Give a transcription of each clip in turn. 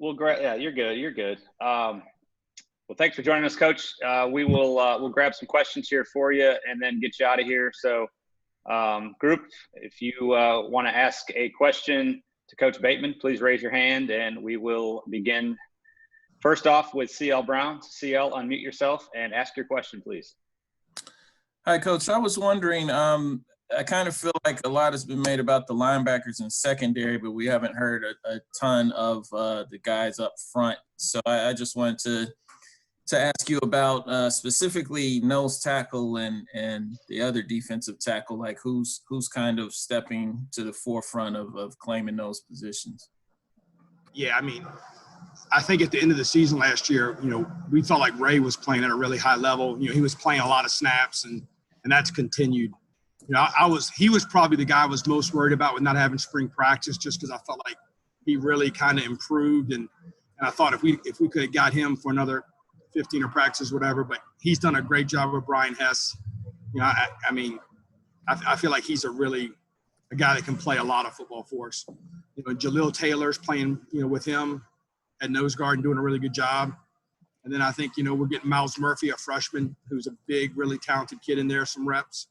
Well, great. Yeah, you're good. You're good. Well, thanks for joining us, Coach. We'll grab some questions here for you and then get you out of here. So, group, if you want to ask a question to Coach Bateman, please raise your hand and we will begin. First off with CL Brown. CL, unmute yourself and ask your question, please. Hi, Coach. I was wondering, I kind of feel like a lot has been made about the linebackers in secondary, but we haven't heard a ton of the guys up front. So I just wanted to ask you about specifically nose tackle and the other defensive tackle, like who's kind of stepping to the forefront of claiming those positions. Yeah, I mean, I think at the end of the season last year, we felt like Ray was playing at a really high level. He was playing a lot of snaps and that's continued. He was probably the guy I was most worried about with not having spring practice, just because I felt like he really kind of improved. And I thought if we could have got him for another 15 or practice, whatever, but he's done a great job with Brian Hess. I feel like he's a guy that can play a lot of football for us. Jaleel Taylor's playing, with him at nose guard and doing a really good job. And then I think, we're getting Miles Murphy, a freshman, who's a big, really talented kid in there, some reps.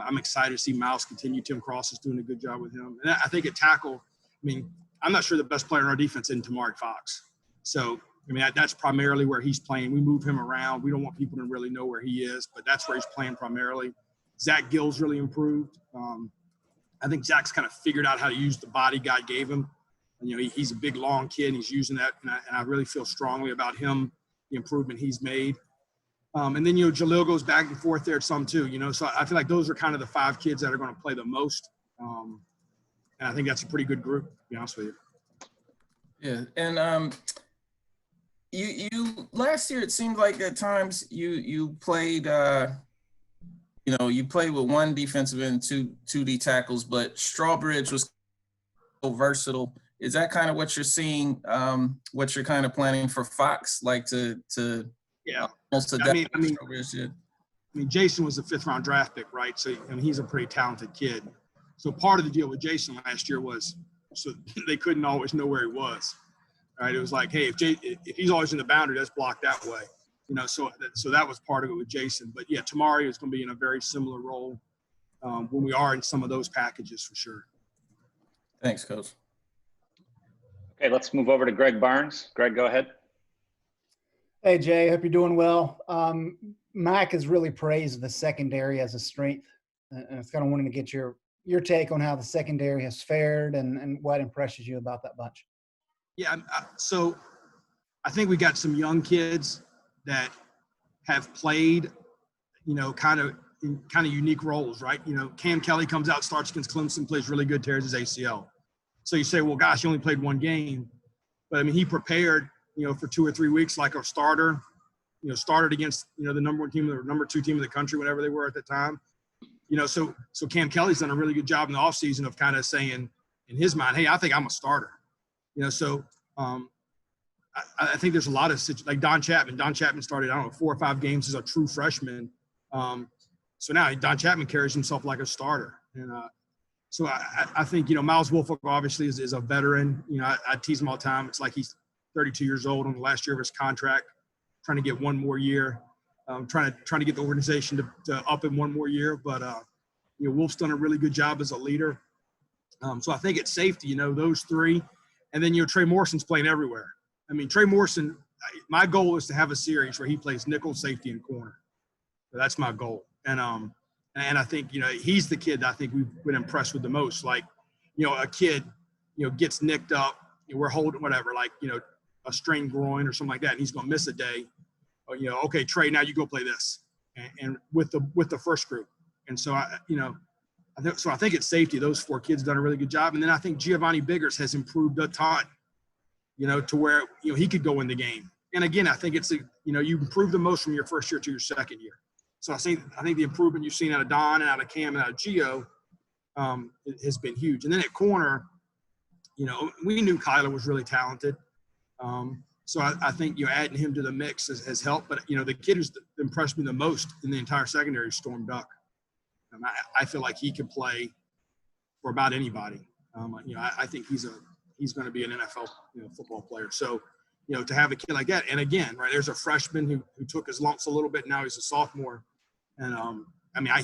I'm excited to see Miles continue. Tim Cross is doing a good job with him. And I think at tackle, I'm not sure the best player in our defense is Tamari Fox. So, that's primarily where he's playing. We move him around. We don't want people to really know where he is, but that's where he's playing primarily. Zach Gill's really improved. I think Zach's kind of figured out how to use the body God gave him. He's a big, long kid, and he's using that, and I really feel strongly about him, the improvement he's made. And then, Jaleel goes back and forth there some too, so I feel like those are kind of the 5 kids that are going to play the most. And I think that's a pretty good group, to be honest with you. Yeah. And you last year, it seemed like at times you played, you played with one defensive end, two D tackles, but Strawbridge was so versatile. Is that kind of what you're seeing, what you're kind of planning for Fox, like to yeah. Most of that. Jason was a 5th-round draft pick, right? So, he's a pretty talented kid. So part of the deal with Jason last year was so they couldn't always know where he was, right? It was like, hey, if he's always in the boundary, that's blocked that way, So that was part of it with Jason. But yeah, Tamari is going to be in a very similar role when we are in some of those packages for sure. Thanks, Coach. Okay, let's move over to Greg Barnes. Greg, go ahead. Hey, Jay, hope you're doing well. Mike has really praised the secondary as a strength, and it's kind of wanting to get your take on how the secondary has fared and what impresses you about that bunch. Yeah, so I think we got some young kids that have played, kind of unique roles, right? Cam Kelly comes out, starts against Clemson, plays really good, tears his ACL. So you say, well, gosh, he only played one game. But, he prepared, for 2 or 3 weeks like a starter, started against, the number 1 team or number 2 team in the country, whatever they were at the time. So Cam Kelly's done a really good job in the offseason of kind of saying in his mind, hey, I think I'm a starter. I think there's a lot of – like Don Chapman. Don Chapman started, 4 or 5 games as a true freshman. So now Don Chapman carries himself like a starter. And so I think, Miles Wolfolk obviously is a veteran. I tease him all the time. It's like he's 32 years old on the last year of his contract, trying to get one more year, trying to get the organization to up him one more year. But, Wolf's done a really good job as a leader. So I think it's safety, those 3. And then, Trey Morrison's playing everywhere. Trey Morrison, my goal is to have a series where he plays nickel, safety, and corner. So that's my goal. And I think, he's the kid that I think we've been impressed with the most. Like, a kid, gets nicked up, we're holding whatever, like, a strained groin or something like that, and he's going to miss a day. Okay, Trey, now you go play this. And with the first group. And so, I think it's safety. Those 4 kids have done a really good job. And then I think Giovanni Biggers has improved a ton, to where, he could go in the game. And again, I think it's, you improve the most from your first year to your second year. So I think the improvement you've seen out of Don and out of Cam and out of Gio has been huge. And then at corner, we knew Kyler was really talented. So I think, adding him to the mix has helped. But, the kid who's impressed me the most in the entire secondary is Storm Duck. I feel like he can play for about anybody. I think he's he's going to be an NFL football player. So, to have a kid like that, and again, right, there's a freshman who took his lumps a little bit. Now he's a sophomore, and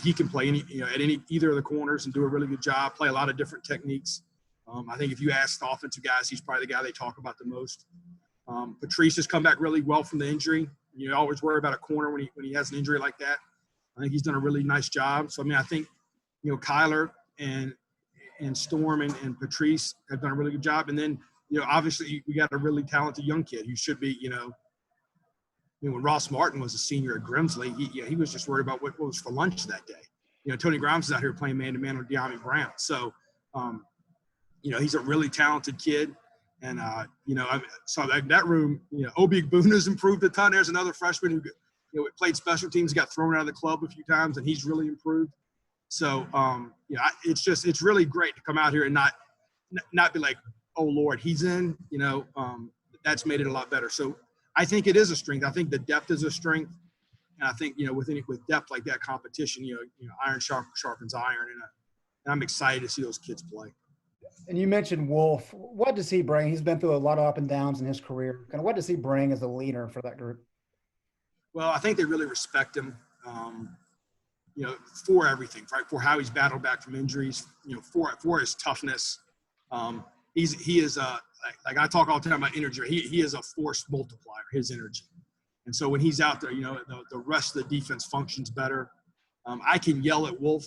he can play at either of the corners and do a really good job. Play a lot of different techniques. I think if you ask the offensive guys, he's probably the guy they talk about the most. Patrice has come back really well from the injury. You always worry about a corner when he has an injury like that. I think he's done a really nice job. So I think Kyler and Storm and Patrice have done a really good job. And then obviously we got a really talented young kid who should be when Ross Martin was a senior at Grimsley, he was just worried about what was for lunch that day. Tony Grimes is out here playing man-to-man with De'Ami Brown. So, he's a really talented kid. And, so that room, Obi Igbuna's improved a ton. There's another freshman who played special teams, got thrown out of the club a few times, and he's really improved. So, it's really great to come out here and not be like, oh, Lord, he's in, that's made it a lot better. So, I think it is a strength. I think the depth is a strength, and I think with depth like that, competition, iron sharpens iron, and I'm excited to see those kids play. And you mentioned Wolf. What does he bring? He's been through a lot of up and downs in his career. Kind of what does he bring as a leader for that group? Well, I think they really respect him, for everything, right? For how he's battled back from injuries, for his toughness. He is like I talk all the time about energy. He is a force multiplier, his energy. And so when he's out there, the rest of the defense functions better. I can yell at Wolf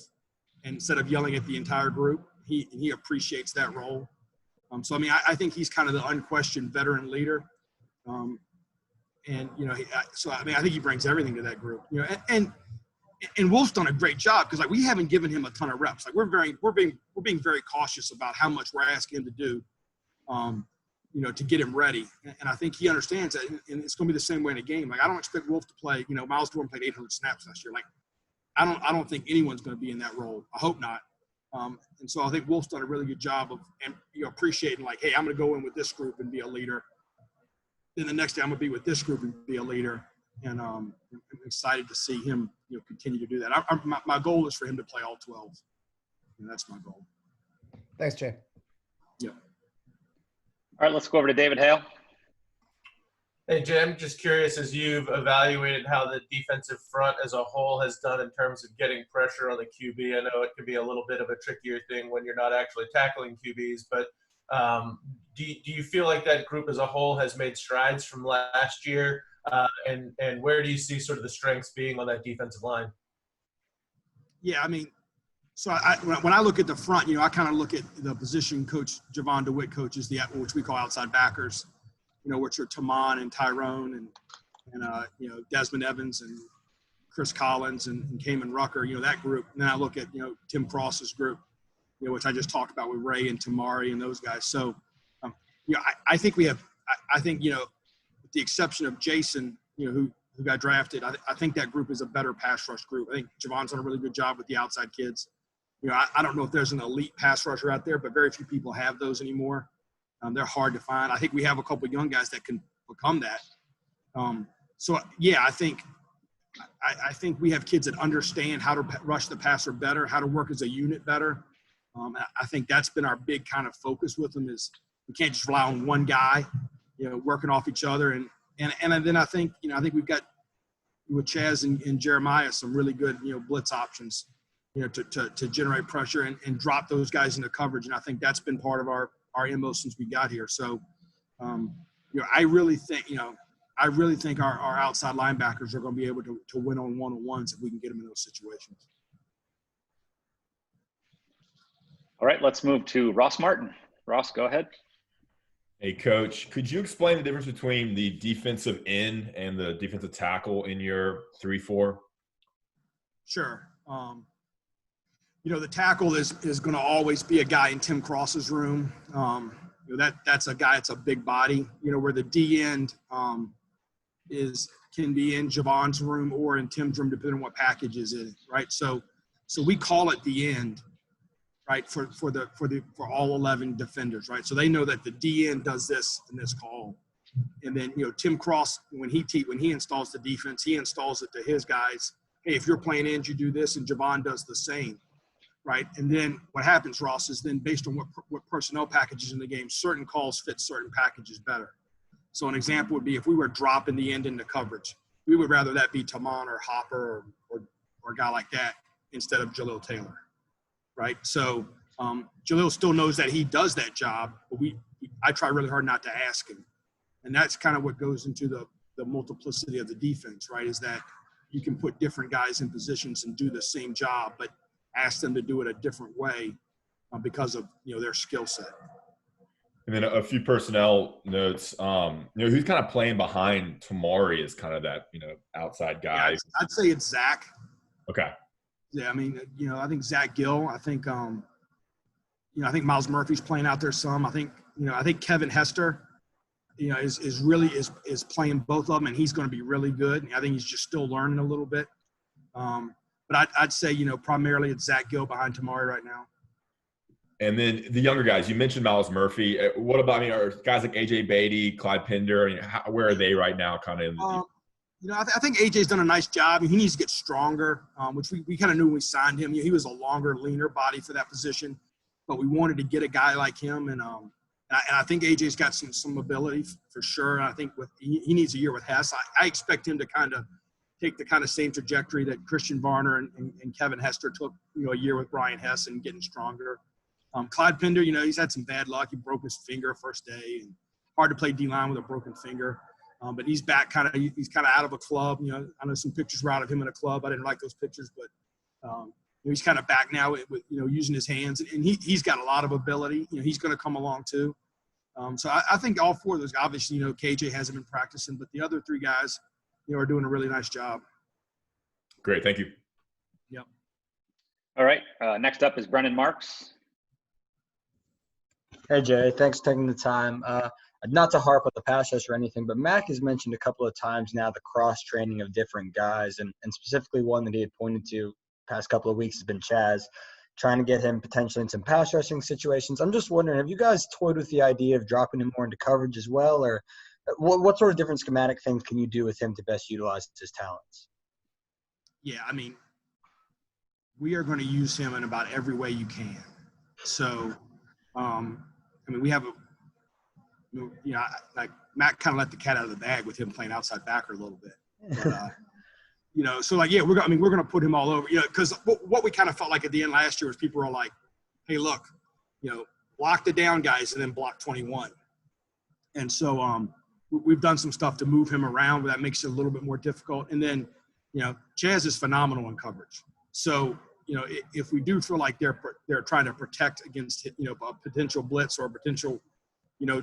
instead of yelling at the entire group. He appreciates that role. So, I think he's kind of the unquestioned veteran leader. I think he brings everything to that group. And Wolf's done a great job because we haven't given him a ton of reps. We're being very cautious about how much we're asking him to do, to get him ready. And I think he understands that, and it's going to be the same way in a game. I don't expect Wolf to play. Miles Dorn played 800 snaps last year. I don't think anyone's going to be in that role. I hope not. And so I think Wolf's done a really good job of appreciating hey, I'm going to go in with this group and be a leader. Then the next day I'm going to be with this group and be a leader. And I'm excited to see him continue to do that. My goal is for him to play all 12. And that's my goal. Thanks, Jay. Yeah. All right, let's go over to David Hale. Hey, Jay, I'm just curious, as you've evaluated how the defensive front as a whole has done in terms of getting pressure on the QB. I know it can be a little bit of a trickier thing when you're not actually tackling QBs, but do you feel like that group as a whole has made strides from last year? And where do you see sort of the strengths being on that defensive line? Yeah, so when I look at the front, I kind of look at the position coach, Javon DeWitt coaches, which we call outside backers, which are Taman and Tyrone and Desmond Evans and Chris Collins and Cayman Rucker, that group. And then I look at, Tim Cross's group, which I just talked about with Ray and Tamari and those guys. So, I think with the exception of Jason, who got drafted, I think that group is a better pass rush group. I think Javon's done a really good job with the outside kids. I don't know if there's an elite pass rusher out there, but very few people have those anymore. They're hard to find. I think we have a couple of young guys that can become that. I think we have kids that understand how to rush the passer better, how to work as a unit better. I think that's been our big kind of focus with them is we can't just rely on one guy, working off each other. And then I think we've got with Chaz and Jeremiah some really good, blitz options, to generate pressure and drop those guys into coverage. And I think that's been part of our MO since we got here. So, I really think our outside linebackers are going to be able to win on one-on-ones if we can get them in those situations. All right, let's move to Ross Martin. Ross, go ahead. Hey, Coach, could you explain the difference between the defensive end and the defensive tackle in your 3-4? Sure. The tackle is going to always be a guy in Tim Cross's room. That's a guy. It's a big body. Where the D end can be in Javon's room or in Tim's room, depending on what package is in, right? So we call it the end, right? For all 11 defenders, right? So they know that the D end does this in this call, and then Tim Cross when he installs the defense, he installs it to his guys. Hey, if you're playing end, you do this, and Javon does the same. right? And then what happens, Ross, is then based on what personnel packages in the game, certain calls fit certain packages better. So an example would be if we were dropping the end into coverage, we would rather that be Taman or Hopper or a guy like that instead of Jalil Taylor, right? So Jalil still knows that he does that job, but I try really hard not to ask him. And that's kind of what goes into the multiplicity of the defense, right, is that you can put different guys in positions and do the same job, but ask them to do it a different way because of, their skill set. And then a few personnel notes. Who's kind of playing behind Tamari is kind of that, outside guy. Yeah, I'd say it's Zach. Okay. Yeah, I mean, I think Zach Gill. I think, I think Miles Murphy's playing out there some. I think Kevin Hester, is playing both of them, and he's going to be really good. I think he's just still learning a little bit. But I'd say, primarily it's Zach Gill behind Tamari right now. And then the younger guys, you mentioned Miles Murphy. What about, are guys like AJ Beatty, Clyde Pender, where are they right now kind of in the I think AJ's done a nice job. He needs to get stronger, which we kind of knew when we signed him. He was a longer, leaner body for that position, but we wanted to get a guy like him. And I think AJ's got some ability for sure. And I think he needs a year with Hess. I expect him to kind of take the kind of same trajectory that Christian Varner and Kevin Hester took, a year with Brian Hess and getting stronger. Clyde Pender, he's had some bad luck. He broke his finger first day, and hard to play D-line with a broken finger. But he's back he's kind of out of a club. I know some pictures were out of him in a club. I didn't like those pictures, but he's kind of back now with using his hands, and he's got a lot of ability. He's going to come along too. So I think all four of those, obviously, KJ hasn't been practicing, but the other three guys, are doing a really nice job. Great. Thank you. Yep. All right. Next up is Brendan Marks. Hey, Jay. Thanks for taking the time. Not to harp on the pass rush or anything, but Mac has mentioned a couple of times now the cross-training of different guys, and specifically one that he had pointed to past couple of weeks has been Chaz, trying to get him potentially in some pass rushing situations. I'm just wondering, have you guys toyed with the idea of dropping him more into coverage as well, or what sort of different schematic things can you do with him to best utilize his talents? Yeah, I mean, we are going to use him in about every way you can. So, we have like Matt kind of let the cat out of the bag with him playing outside backer a little bit. But, so like, yeah, we're going to put him all over, because what we kind of felt like at the end last year was people were like, hey, look, block the down guys and then block 21. And so we've done some stuff to move him around, but that makes it a little bit more difficult. And then, Chaz is phenomenal in coverage. So, if we do feel like they're trying to protect against, a potential blitz or a potential,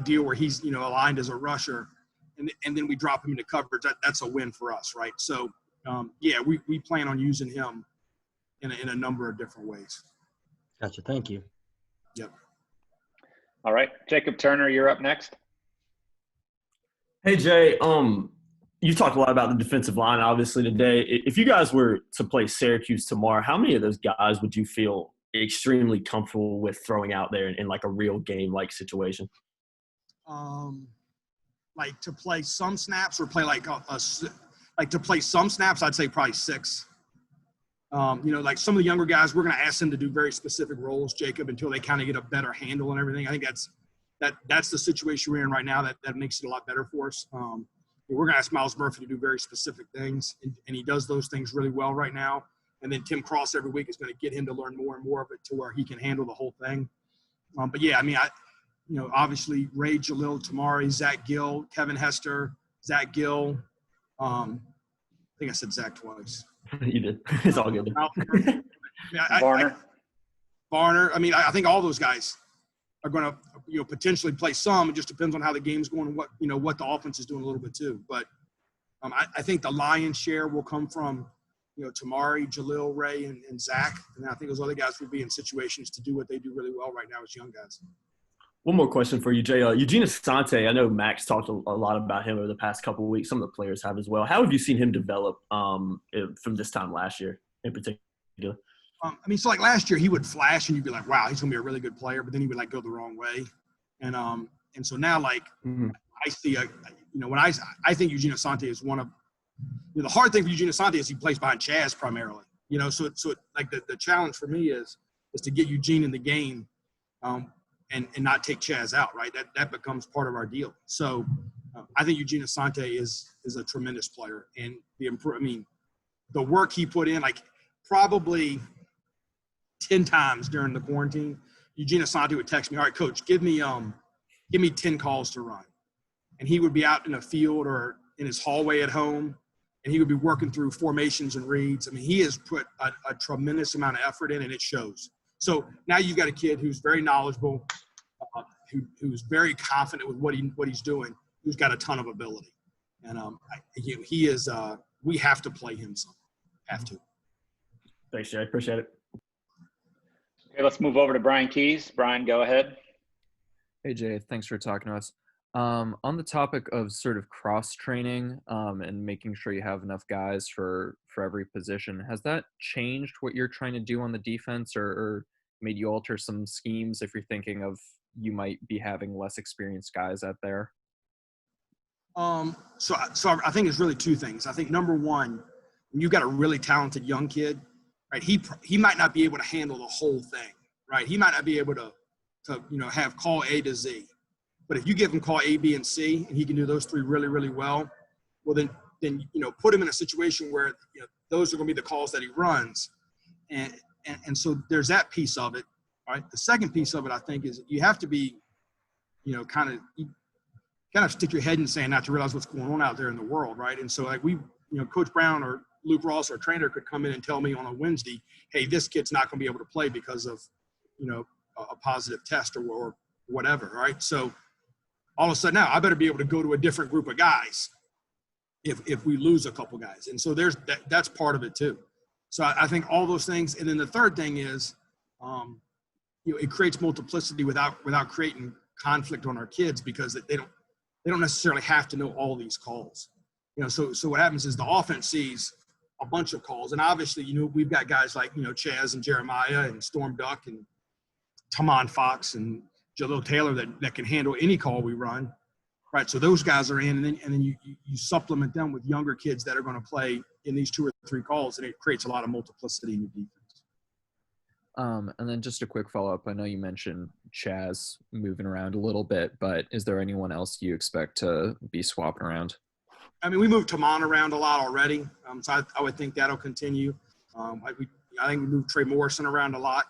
deal where he's, aligned as a rusher, and then we drop him into coverage, that's a win for us, right? So, yeah, we plan on using him in a number of different ways. Gotcha. Thank you. Yep. All right. Jacob Turner, you're up next. Hey, Jay. You talked a lot about the defensive line, obviously, today. If you guys were to play Syracuse tomorrow, how many of those guys would you feel extremely comfortable with throwing out there in like a real game-like situation? Like to play some snaps or play like to play some snaps, I'd say probably 6. Like some of the younger guys, we're going to ask them to do very specific roles, Jacob, until they kind of get a better handle and everything. I think that's the situation we're in right now. That makes it a lot better for us. We're going to ask Miles Murphy to do very specific things, and he does those things really well right now. And then Tim Cross every week is going to get him to learn more and more of it to where he can handle the whole thing. But yeah, I mean, obviously Ray, Jalil, Tamari, Zach Gill, Kevin Hester, Zach Gill. I think I said Zach twice. You did. It's all good. Varner. Varner. I mean, I think all those guys are going to, potentially play some. It just depends on how the game's going and what the offense is doing a little bit too. But I think the lion's share will come from, Tamari, Jalil, Ray, and Zach. And I think those other guys will be in situations to do what they do really well right now as young guys. One more question for you, Jay. Eugene Asante, I know Max talked a lot about him over the past couple of weeks. Some of the players have as well. How have you seen him develop from this time last year in particular? So like last year, he would flash and you'd be like, wow, he's going to be a really good player. But then he would go the wrong way. And so now I see when I think Eugene Asante is one of the hard thing for Eugene Asante is he plays behind Chaz primarily. So the challenge for me is is to get Eugene in the game and not take Chaz out, right? That becomes part of our deal. So I think Eugene Asante is a tremendous player, and the work he put in, like probably 10 times during the quarantine, Eugene Asante would text me, all right, coach, give me 10 calls to run. And he would be out in a field or in his hallway at home, and he would be working through formations and reads. I mean, he has put a tremendous amount of effort in, and it shows. So now you've got a kid who's very knowledgeable, who's very confident with what he's doing, who's got a ton of ability. And he is we have to play him some. Have to. Thanks, Jay. Appreciate it. Okay, let's move over to Brian Keys. Brian, go ahead. Hey, Jay. Thanks for talking to us. On the topic of sort of cross-training and making sure you have enough guys for every position, has that changed what you're trying to do on the defense or made you alter some schemes if you're thinking of you might be having less experienced guys out there? So I think it's really two things. I think number one, when you've got a really talented young kid, right? He might not be able to handle the whole thing, right? He might not be able to have call A to Z. But if you give him call A, B, and C, and he can do those three really, really well, well then put him in a situation where those are going to be the calls that he runs, and so there's that piece of it. Right. The second piece of it, I think, is you have to be, kind of stick your head in the sand not to realize what's going on out there in the world, right? And so like Coach Brown or Luke Ross, our trainer, could come in and tell me on a Wednesday, hey, this kid's not going to be able to play because of a positive test or whatever, right? So all of a sudden now I better be able to go to a different group of guys if we lose a couple guys. And so that's part of it too. So I think all those things. And then the third thing is, it creates multiplicity without creating conflict on our kids, because they don't necessarily have to know all these calls. So what happens is the offense sees a bunch of calls, and obviously we've got guys like Chaz and Jeremiah and Storm Duck and Tamon Fox and Jalil Taylor that can handle any call we run, right? So those guys are in, and then you supplement them with younger kids that are going to play in these 2 or 3 calls, and it creates a lot of multiplicity in your defense. And then just a quick follow-up. I know you mentioned Chaz moving around a little bit, but is there anyone else you expect to be swapping around? I mean, we moved Tamon around a lot already, so I would think that'll continue. I think we moved Trey Morrison around a lot.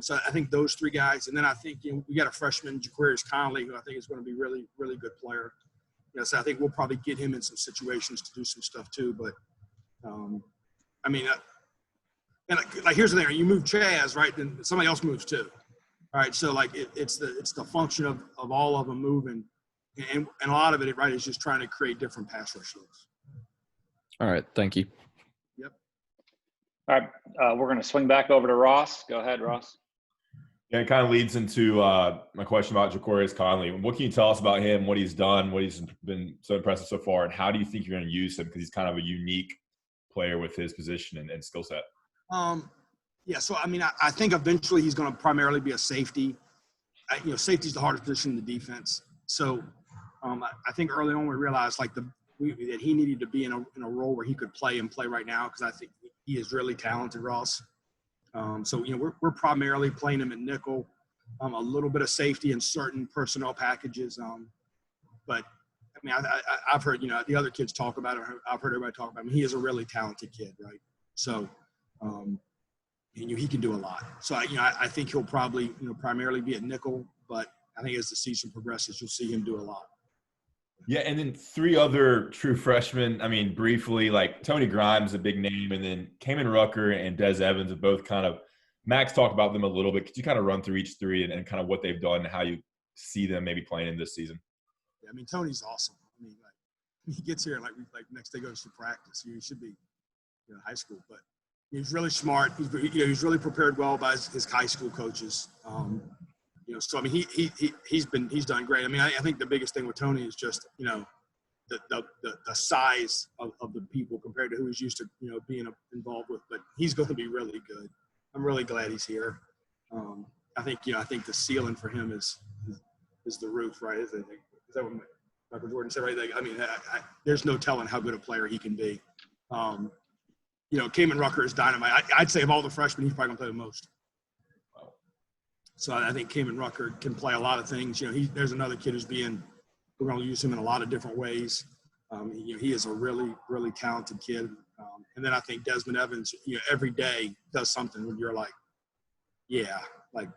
So I think those 3 guys. And then I think we got a freshman, Jacquarius Conley, who I think is going to be really, really good player. So I think we'll probably get him in some situations to do some stuff too. But, and here's the thing: you move Chaz, right? Then somebody else moves too. All right, so it's the function of all of them moving, and a lot of it, right, is just trying to create different pass rush looks. All right, thank you. Yep. All right, we're going to swing back over to Ross. Go ahead, Ross. Yeah, it kind of leads into my question about Jacquarius Conley. What can you tell us about him, what he's done, what he's been so impressive so far, and how do you think you're going to use him? Because he's kind of a unique player with his position and skill set. So I think eventually he's going to primarily be a safety. Safety is the hardest position in the defense. So I think early on we realized that he needed to be in a role where he could play right now, because I think he is really talented, Ross. We're primarily playing him at nickel, a little bit of safety in certain personnel packages. But I've heard the other kids talk about it. I've heard everybody talk about him. He is a really talented kid, right? So. He can do a lot. So I think he'll probably primarily be at nickel, but I think as the season progresses, you'll see him do a lot. Yeah, and then 3 other true freshmen. I mean, briefly, like Tony Grimes, a big name, and then Cayman Rucker and Des Evans have both kind of – Max talked about them a little bit. Could you kind of run through each 3 and kind of what they've done and how you see them maybe playing in this season? Yeah, Tony's awesome. He gets here like next day goes to practice. He should be high school, but he's really smart. He's really prepared well by his high school coaches. He's done great. I think the biggest thing with Tony is just the size of the people compared to who he's used to being involved with. But he's going to be really good. I'm really glad he's here. I think the ceiling for him is the roof, right? Is that what Michael Jordan said, right? There's no telling how good a player he can be. Cayman Rucker is dynamite. I'd say of all the freshmen, he's probably going to play the most. So I think Cayman Rucker can play a lot of things. You know, there's another kid we're going to use him in a lot of different ways. You know, he is a really, really talented kid. And then I think Desmond Evans, you know, every day does something when you're like, yeah, like,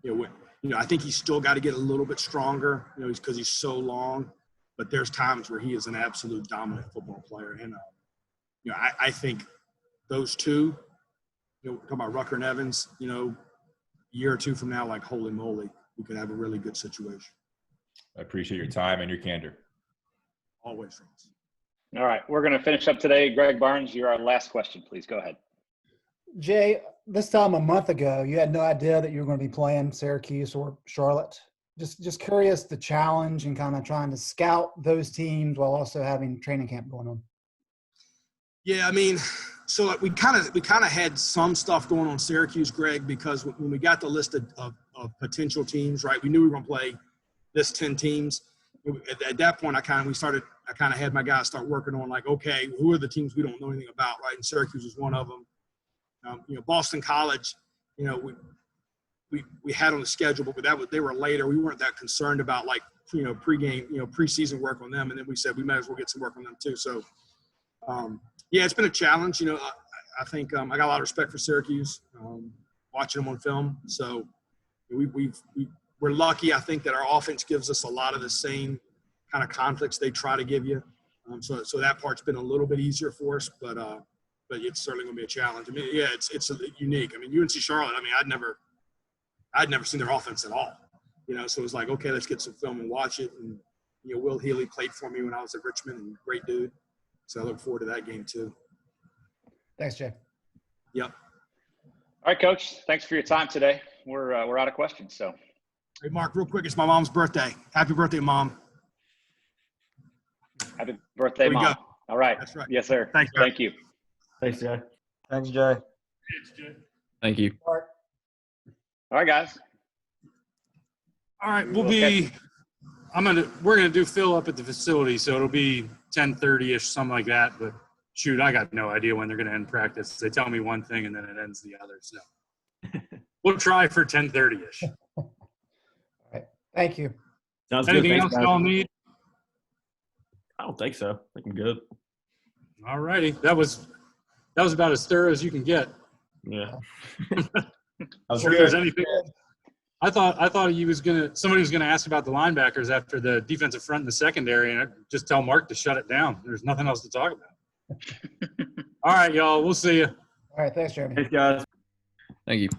you know, I think he's still got to get a little bit stronger, you know, because he's so long. But there's times where he is an absolute dominant football player. And, you know, I think those two, you know, talking about Rucker and Evans, you know, a year or two from now, like, holy moly, we could have a really good situation. I appreciate your time and your candor. Always, friends. All right, we're going to finish up today. Greg Barnes, you're our last question. Please go ahead. Jay, this time a month ago, you had no idea that you were going to be playing Syracuse or Charlotte. Just curious the challenge and kind of trying to scout those teams while also having training camp going on. Yeah, I mean, so we kind of had some stuff going on Syracuse, Greg, because when we got the list of potential teams, right, we knew we were going to play this 10 teams. At that point, I kind of had my guys start working on, like, okay, who are the teams we don't know anything about, right? And Syracuse was one of them. You know, Boston College, you know, we had on the schedule, but they were later. We weren't that concerned about, like, you know, pregame, you know, preseason work on them. And then we said we might as well get some work on them too. So, yeah, it's been a challenge. You know, I think I got a lot of respect for Syracuse, watching them on film. So we're lucky, I think, that our offense gives us a lot of the same kind of conflicts they try to give you. So that part's been a little bit easier for us, but it's certainly going to be a challenge. I mean, yeah, it's unique. I mean, UNC Charlotte, I mean, I'd never seen their offense at all, you know, so it was like, okay, let's get some film and watch it. And, you know, Will Healy played for me when I was at Richmond, and great dude. So I look forward to that game too. Thanks, Jay. Yep. All right, Coach. Thanks for your time today. We're out of questions. So, hey, Mark, real quick, it's my mom's birthday. Happy birthday, Mom. Happy birthday, Mom. Go. All right. That's right. Yes, sir. Thanks, Thank you. Thanks, Jay. Thanks, Jay. Thank you. All right, guys. All right, we're gonna do fill up at the facility, so it'll be 10:30ish, something like that. But shoot, I got no idea when they're gonna end practice. They tell me one thing and then it ends the other. So we'll try for 10:30ish. All right. Thank you. Sounds Anything good. else y'all need? I don't think so. I think I'm good. All righty, that was about as thorough as you can get. Yeah. If there's anything, I thought somebody was gonna ask about the linebackers after the defensive front and the secondary, and I just tell Mark to shut it down. There's nothing else to talk about. All right, y'all. We'll see you. All right. Thanks, Jeremy. Thanks, guys. Thank you.